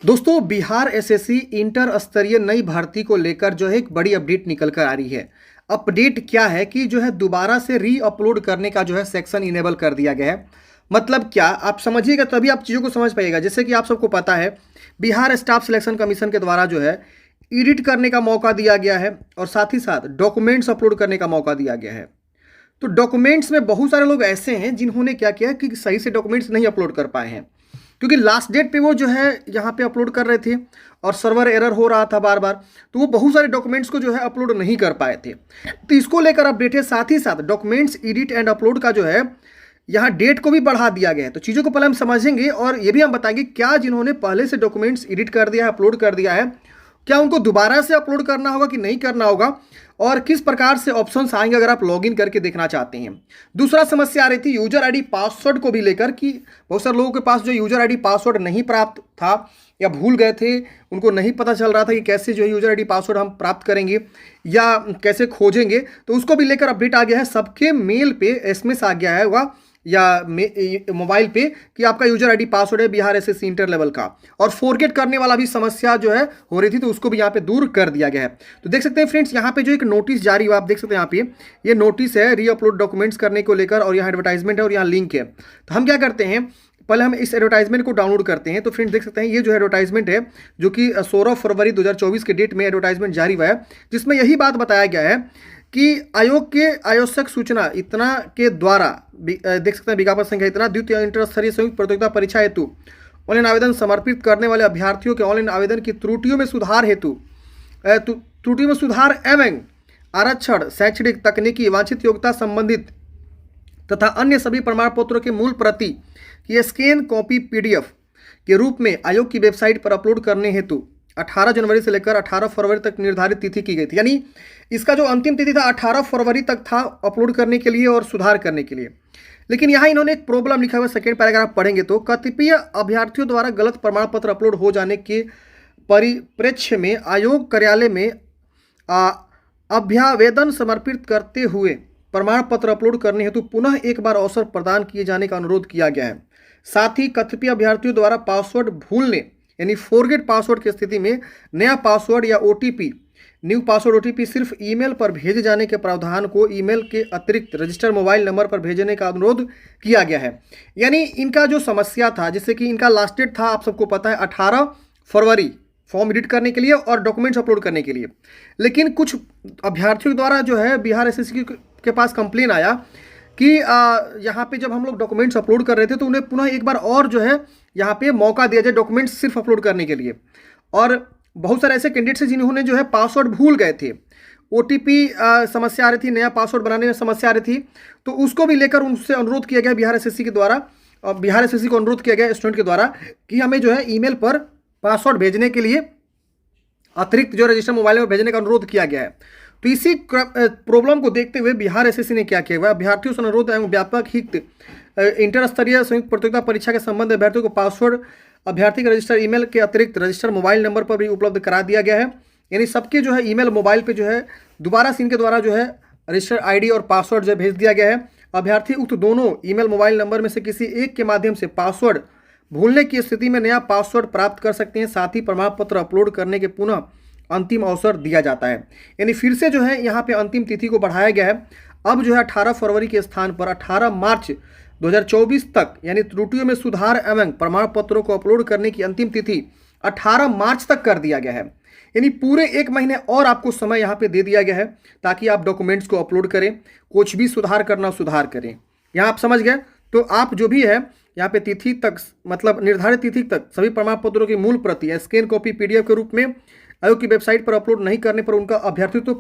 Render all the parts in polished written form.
दोस्तों Bihar SSC inter स्तरीय नई भर्ती को लेकर जो है एक बड़ी अपडेट निकल कर आ रही है। अपडेट क्या है कि जो है दोबारा से री अपलोड करने का जो है सेक्शन इनेबल कर दिया गया है। मतलब क्या, आप समझिएगा तभी आप चीज़ों को समझ पाइएगा। जैसे कि आप सबको पता है, बिहार स्टाफ सिलेक्शन कमीशन के द्वारा जो है एडिट करने का मौका दिया गया है और साथ ही साथ डॉक्यूमेंट्स अपलोड करने का मौका दिया गया है। तो डॉक्यूमेंट्स में बहुत सारे लोग ऐसे हैं जिन्होंने क्या किया कि सही से डॉक्यूमेंट्स नहीं अपलोड कर पाए हैं, क्योंकि लास्ट डेट पे वो जो है यहाँ पे अपलोड कर रहे थे और सर्वर एरर हो रहा था बार बार, तो वो बहुत सारे डॉक्यूमेंट्स को जो है अपलोड नहीं कर पाए थे। तो इसको लेकर अपडेट है। साथ ही साथ डॉक्यूमेंट्स एडिट एंड अपलोड का जो है यहाँ डेट को भी बढ़ा दिया गया है। तो चीज़ों को पहले हम समझेंगे और ये भी हम बताएंगे क्या जिन्होंने पहले से डॉक्यूमेंट्स एडिट कर दिया है, अपलोड कर दिया है, क्या उनको दोबारा से अपलोड करना होगा कि नहीं करना होगा और किस प्रकार से ऑप्शंस आएंगे अगर आप लॉगिन करके देखना चाहते हैं। दूसरा समस्या आ रही थी यूजर आईडी पासवर्ड को भी लेकर कि बहुत सारे लोगों के पास जो यूजर आईडी पासवर्ड नहीं प्राप्त था या भूल गए थे, उनको नहीं पता चल रहा था कि कैसे जो है यूजर आईडी पासवर्ड हम प्राप्त करेंगे या कैसे खोजेंगे। तो उसको भी लेकर अपडेट आ गया है। सबके मेल पे एसएमएस आ गया है होगा या मोबाइल पे कि आपका यूजर आईडी पासवर्ड है बिहार एसएससी इंटर लेवल का, और फॉरगेट करने वाला भी समस्या जो है हो रही थी, तो उसको भी यहाँ पे दूर कर दिया गया है। तो देख सकते हैं फ्रेंड्स, यहाँ पे जो एक नोटिस जारी हुआ, आप देख सकते हैं यहाँ पे ये नोटिस है री अपलोड डॉक्यूमेंट्स करने को लेकर, और यहाँ एडवर्टाइजमेंट है और यहाँ लिंक है। तो हम क्या करते हैं, पहले हम इस एडवर्टाइजमेंट को डाउनलोड करते हैं। तो फ्रेंड्स देख सकते हैं ये जो एडवर्टाइजमेंट है जो कि 16 फरवरी 2024 के डेट में एडवर्टाइजमेंट जारी हुआ है, जिसमें यही बात बताया गया है कि आयोग के आवश्यक सूचना इतना के द्वारा देख सकते हैं विज्ञापन संख्या इतना द्वितीय इंटर स्तरीय संयुक्त प्रतियोगिता परीक्षा हेतु ऑनलाइन आवेदन समर्पित करने वाले अभ्यर्थियों के ऑनलाइन आवेदन की त्रुटियों में सुधार हेतु त्रुटियों में सुधार एवं आरक्षण शैक्षणिक तकनीकी वांछित योग्यता संबंधित तथा अन्य सभी प्रमाण पत्रों की मूल प्रति की स्कैन कॉपी पीडीएफ के रूप में आयोग की वेबसाइट पर अपलोड करने हेतु 18 जनवरी से लेकर 18 फरवरी तक निर्धारित तिथि की गई थी। यानी इसका जो अंतिम तिथि था 18 फरवरी तक था अपलोड करने के लिए और सुधार करने के लिए। लेकिन यहाँ इन्होंने एक प्रॉब्लम लिखा हुआ, सेकेंड पैराग्राफ पढ़ेंगे तो कतिपय अभ्यर्थियों द्वारा गलत प्रमाण पत्र अपलोड हो जाने के परिप्रेक्ष्य में आयोग कार्यालय में अभ्यावेदन समर्पित करते हुए प्रमाण पत्र अपलोड करने हेतु पुनः एक बार अवसर प्रदान किए जाने का अनुरोध किया गया है। साथ ही कतिपय अभ्यर्थियों द्वारा पासवर्ड भूलने यानी फॉरगेट पासवर्ड की स्थिति में नया पासवर्ड या ओटीपी न्यू पासवर्ड ओटीपी सिर्फ ईमेल पर भेजे जाने के प्रावधान को ईमेल के अतिरिक्त रजिस्टर्ड मोबाइल नंबर पर भेजने का अनुरोध किया गया है। यानी इनका जो समस्या था, जैसे कि इनका लास्ट डेट था आप सबको पता है 18 फरवरी फॉर्म एडिट करने के लिए और डॉक्यूमेंट्स अपलोड करने के लिए, लेकिन कुछ अभ्यर्थियों द्वारा जो है बिहार एसएससी के पास कंप्लेन आया कि यहाँ पे जब हम लोग डॉक्यूमेंट्स अपलोड कर रहे थे तो उन्हें पुनः एक बार और जो है यहाँ पे मौका दिया जाए डॉक्यूमेंट्स सिर्फ अपलोड करने के लिए। और बहुत सारे ऐसे कैंडिडेट्स हैं जिन्होंने जो है पासवर्ड भूल गए थे, ओटीपी समस्या आ रही थी, नया पासवर्ड बनाने में समस्या आ रही थी, तो उसको भी लेकर उनसे अनुरोध किया गया बिहार एसएससी के द्वारा, और बिहार एसएससी को अनुरोध किया गया स्टूडेंट के द्वारा कि हमें जो है ईमेल पर पासवर्ड भेजने के लिए अतिरिक्त जो रजिस्टर मोबाइल में भेजने का अनुरोध किया गया है। तो इसी प्रॉब्लम को देखते हुए बिहार एसएससी ने क्या किया हुआ, अभ्यर्थियों से अनुरोध एवं व्यापक हित इंटर स्तरीय संयुक्त प्रतियोगिता परीक्षा के संबंध अभ्यर्थियों को पासवर्ड अभ्यर्थी के रजिस्टर ईमेल के अतिरिक्त रजिस्टर मोबाइल नंबर पर भी उपलब्ध करा दिया गया है। यानी सबके जो है ईमेल मोबाइल पे जो है दोबारा से इनके द्वारा जो है रजिस्टर आईडी और पासवर्ड जो भेज दिया गया है। अभ्यर्थी उक्त दोनों ईमेल मोबाइल नंबर में से किसी एक के माध्यम से पासवर्ड भूलने की स्थिति में नया पासवर्ड प्राप्त कर सकते हैं। साथ ही प्रमाण पत्र अपलोड करने के पुनः अंतिम अवसर दिया जाता है। यानी फिर से जो है यहाँ पे अंतिम तिथि को बढ़ाया गया है। अब जो है 18 फरवरी के स्थान पर 18 मार्च 2024 तक, यानी त्रुटियों में सुधार एवं प्रमाण पत्रों को अपलोड करने की अंतिम तिथि 18 मार्च तक कर दिया गया है। यानी पूरे एक महीने और आपको समय यहाँ पे दे दिया गया है ताकि आप डॉक्यूमेंट्स को अपलोड करें, कुछ भी सुधार करना सुधार करें। यहाँ आप समझ गए। तो आप जो भी है यहाँ पे तिथि तक, मतलब निर्धारित तिथि तक सभी प्रमाण पत्रों की मूल प्रति स्कैन कॉपी पीडीएफ के रूप में आयोग की वेबसाइट पर अपलोड नहीं करने पर उनका अभ्यर्थित्व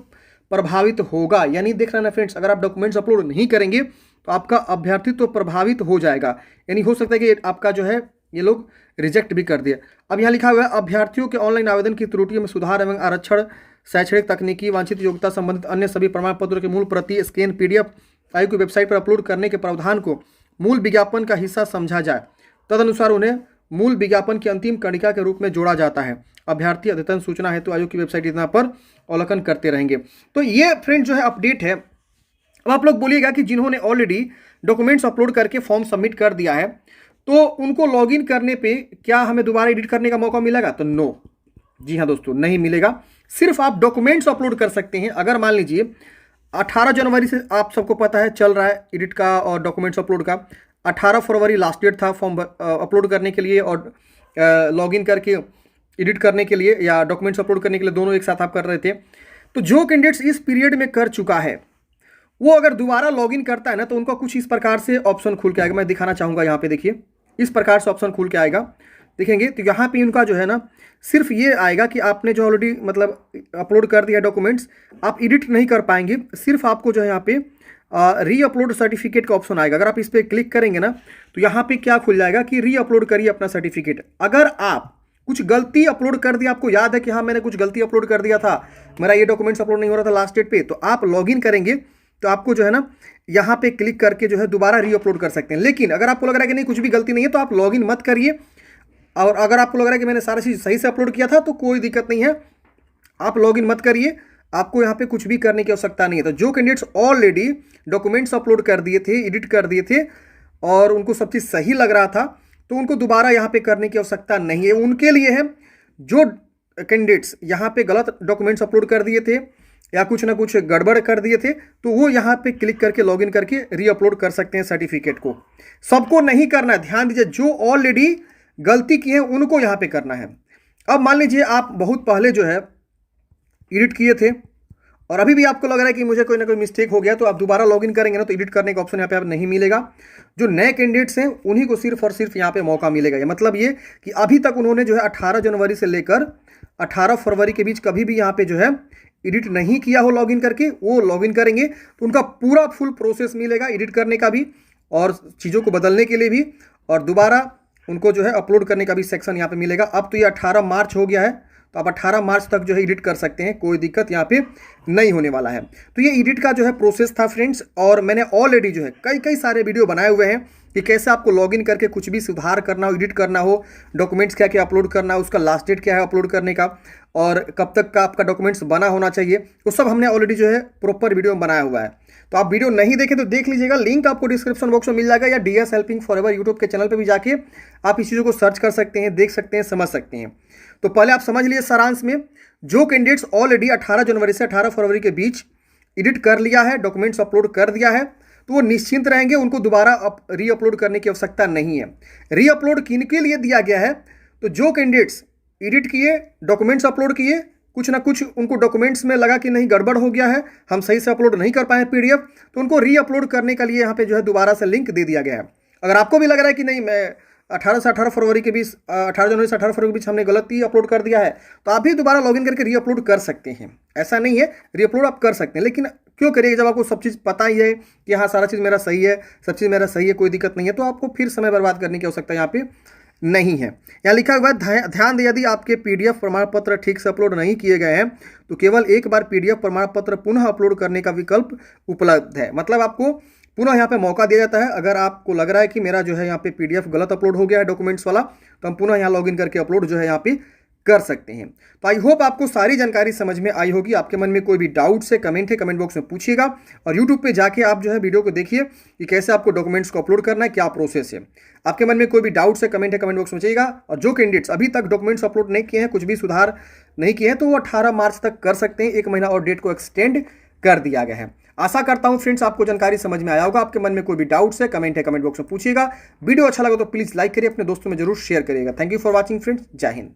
प्रभावित होगा। यानी देख रहे हैं ना फ्रेंड्स, अगर आप डॉक्यूमेंट्स अपलोड नहीं करेंगे तो आपका अभ्यर्थित्व प्रभावित हो जाएगा। यानी हो सकता है कि आपका जो है ये लोग रिजेक्ट भी कर दिए। अब यहाँ लिखा हुआ है अभ्यर्थियों के ऑनलाइन आवेदन की त्रुटियों में सुधार एवं आरक्षण शैक्षणिक तकनीकी वांछित योग्यता संबंधित अन्य सभी प्रमाण पत्रों की मूल प्रति स्कैन पीडीएफ आयोग की वेबसाइट पर अपलोड करने के प्रावधान को मूल विज्ञापन का हिस्सा समझा जाए, तदनुसार उन्हें मूल विज्ञापन की अंतिम कणिका के रूप में जोड़ा जाता है। अभ्यर्थी अद्यतन सूचना हेतु आयोग की वेबसाइट इतना पर अवलोकन करते रहेंगे। तो ये फ्रेंड जो है अपडेट है। अब आप लोग बोलिएगा कि जिन्होंने ऑलरेडी डॉक्यूमेंट्स अपलोड करके फॉर्म सबमिट कर दिया है तो उनको लॉगिन करने पे क्या हमें दोबारा एडिट करने का मौका मिलेगा? तो नो, जी हाँ दोस्तों, नहीं मिलेगा। सिर्फ आप डॉक्यूमेंट्स अपलोड कर सकते हैं। अगर मान लीजिए 18 जनवरी से आप सबको पता है चल रहा है एडिट का और डॉक्यूमेंट्स अपलोड का, 18 फरवरी लास्ट डेट था फॉर्म अपलोड करने के लिए और लॉगिन करके एडिट करने के लिए या डॉक्यूमेंट्स अपलोड करने के लिए, दोनों एक साथ आप कर रहे थे। तो जो कैंडिडेट्स इस पीरियड में कर चुका है वो अगर दोबारा लॉगिन करता है ना, तो उनका कुछ इस प्रकार से ऑप्शन खुल के आएगा। मैं दिखाना चाहूँगा, यहाँ पे देखिए, इस प्रकार से ऑप्शन खुल के आएगा, देखेंगे तो यहाँ पे उनका जो है ना सिर्फ ये आएगा कि आपने जो ऑलरेडी मतलब अपलोड कर दिया डॉक्यूमेंट्स, आप एडिट नहीं कर पाएंगे। सिर्फ आपको जो है यहाँ पे री अपलोड सर्टिफिकेट का ऑप्शन आएगा। अगर आप इस पर क्लिक करेंगे ना, तो यहाँ पे क्या खुल जाएगा कि री अपलोड करिए अपना सर्टिफिकेट। अगर आप कुछ गलती अपलोड कर दिया, आपको याद है कि हाँ मैंने कुछ गलती अपलोड कर दिया था, मेरा ये डॉक्यूमेंट्स अपलोड नहीं हो रहा था लास्ट डेट पे, तो आप लॉगिन करेंगे तो आपको जो है ना यहाँ पे क्लिक करके जो है दोबारा री अपलोड कर सकते हैं। लेकिन अगर आपको लग रहा है कि नहीं कुछ भी गलती नहीं है, तो आप लॉगिन मत करिए। और अगर आपको लग रहा है कि मैंने सारी चीज़ सही से अपलोड किया था, तो कोई दिक्कत नहीं है, आप लॉगिन मत करिए, आपको यहाँ पे कुछ भी करने की आवश्यकता नहीं है। तो जो कैंडिडेट्स ऑलरेडी डॉक्यूमेंट्स अपलोड कर दिए थे, एडिट कर दिए थे और उनको सब चीज़ सही लग रहा था, तो उनको दोबारा यहाँ पे करने की आवश्यकता नहीं है। उनके लिए है जो कैंडिडेट्स यहाँ पे गलत डॉक्यूमेंट्स अपलोड कर दिए थे या कुछ ना कुछ गड़बड़ कर दिए थे, तो वो यहाँ पे क्लिक करके लॉगिन करके री अपलोड कर सकते हैं सर्टिफिकेट को। सबको नहीं करना है, ध्यान दीजिए, जो ऑलरेडी गलती की है उनको यहाँ पे करना है। अब मान लीजिए आप बहुत पहले जो है एडिट किए थे और अभी भी आपको लग रहा है कि मुझे कोई ना कोई मिस्टेक हो गया, तो आप दोबारा लॉगिन करेंगे ना, तो एडिट करने का ऑप्शन यहाँ पे आप नहीं मिलेगा। जो नए कैंडिडेट्स हैं उन्हीं को सिर्फ और सिर्फ यहाँ पे मौका मिलेगा। मतलब ये कि अभी तक उन्होंने जो है 18 जनवरी से लेकर 18 फरवरी के बीच कभी भी यहाँ पे जो है एडिट नहीं किया हो लॉगिन करके, वो लॉगिन करेंगे तो उनका पूरा फुल प्रोसेस मिलेगा एडिट करने का भी और चीज़ों को बदलने के लिए भी, और दोबारा उनको जो है अपलोड करने का भी सेक्शन यहाँ पे मिलेगा। अब तो ये 18 मार्च हो गया है, तो आप 18 मार्च तक जो है एडिट कर सकते हैं, कोई दिक्कत यहाँ पे नहीं होने वाला है। तो ये एडिट का जो है प्रोसेस था फ्रेंड्स, और मैंने ऑलरेडी जो है कई सारे वीडियो बनाए हुए हैं कि कैसे आपको लॉगिन करके कुछ भी सुधार करना हो, एडिट करना हो, डॉक्यूमेंट्स क्या क्या अपलोड करना है, उसका लास्ट डेट क्या है अपलोड करने का, और कब तक का आपका डॉक्यूमेंट्स बना होना चाहिए, वो सब हमने ऑलरेडी जो है प्रॉपर वीडियो में बनाया हुआ है। तो आप वीडियो नहीं देखें तो देख लीजिएगा, लिंक आपको डिस्क्रिप्शन बॉक्स में मिल जाएगा, या DS हेल्पिंग फॉरएवर यूट्यूब के चैनल पर भी जाके आप इस चीज़ों को सर्च कर सकते हैं, देख सकते हैं, समझ सकते हैं। तो पहले आप समझ लिए सारांश में, जो कैंडिडेट्स ऑलरेडी 18 जनवरी से 18 फरवरी के बीच एडिट कर लिया है, डॉक्यूमेंट्स अपलोड कर दिया है, तो वो निश्चिंत रहेंगे, उनको दोबारा री अपलोड करने की आवश्यकता नहीं है। री अपलोड किन के लिए दिया गया है? तो जो कैंडिडेट्स एडिट किए, डॉक्यूमेंट्स अपलोड किए, कुछ ना कुछ उनको डॉक्यूमेंट्स में लगा कि नहीं गड़बड़ हो गया है, हम सही से अपलोड नहीं कर पाए PDF, तो उनको री अपलोड करने के लिए यहाँ पे जो है दोबारा से लिंक दे दिया गया है। अगर आपको भी लग रहा है कि नहीं मैं 18 से 18 फरवरी के बीच 18 जनवरी से 18 फरवरी के बीच हमने गलती अपलोड कर दिया है, तो आप भी दोबारा लॉगिन करके री अपलोड कर सकते हैं। ऐसा नहीं है, री अपलोड आप कर सकते हैं, लेकिन क्यों करिए जब आपको सब चीज़ पता ही है कि हाँ सारा चीज़ मेरा सही है, सब चीज़ मेरा सही है, कोई दिक्कत नहीं है, तो आपको फिर समय बर्बाद करने की आवश्यकता यहाँ पे नहीं है। यहाँ लिखा हुआ है ध्यान दें, यदि आपके PDF प्रमाण पत्र ठीक से अपलोड नहीं किए गए हैं तो केवल एक बार PDF प्रमाण पत्र पुनः अपलोड करने का विकल्प उपलब्ध है। मतलब आपको पुनः यहाँ पे मौका दिया जाता है। अगर आपको लग रहा है कि मेरा जो है यहाँ पे PDF गलत अपलोड हो गया है डॉक्यूमेंट्स वाला, तो हम पुनः यहाँ लॉगिन करके अपलोड जो है यहाँ पे कर सकते हैं। तो आई होप आपको सारी जानकारी समझ में आई होगी। आपके मन में कोई भी डाउट है, कमेंट बॉक्स में पूछिएगा, और यूट्यूब पे जाके आप जो है वीडियो को देखिए कि कैसे आपको डॉक्यूमेंट्स को अपलोड करना है, क्या प्रोसेस है। आपके मन में कोई भी डाउट है, कमेंट बॉक्स में चाहिएगा। और जो कैंडिडेट्स अभी तक डॉक्यूमेंट्स अपलोड नहीं किए हैं, कुछ भी सुधार नहीं किए हैं, तो वो 18 मार्च तक कर सकते हैं। 1 महीना और डेट को एक्सटेंड कर दिया गया है। आशा करता हूं फ्रेंड्स आपको जानकारी समझ में आया होगा। आपके मन में कोई भी डाउट्स है, कमेंट बॉक्स में पूछिएगा। वीडियो अच्छा लगा तो प्लीज लाइक करिए, अपने दोस्तों में जरूर शेयर करिएगा। Thank you for watching friends, जय हिंद।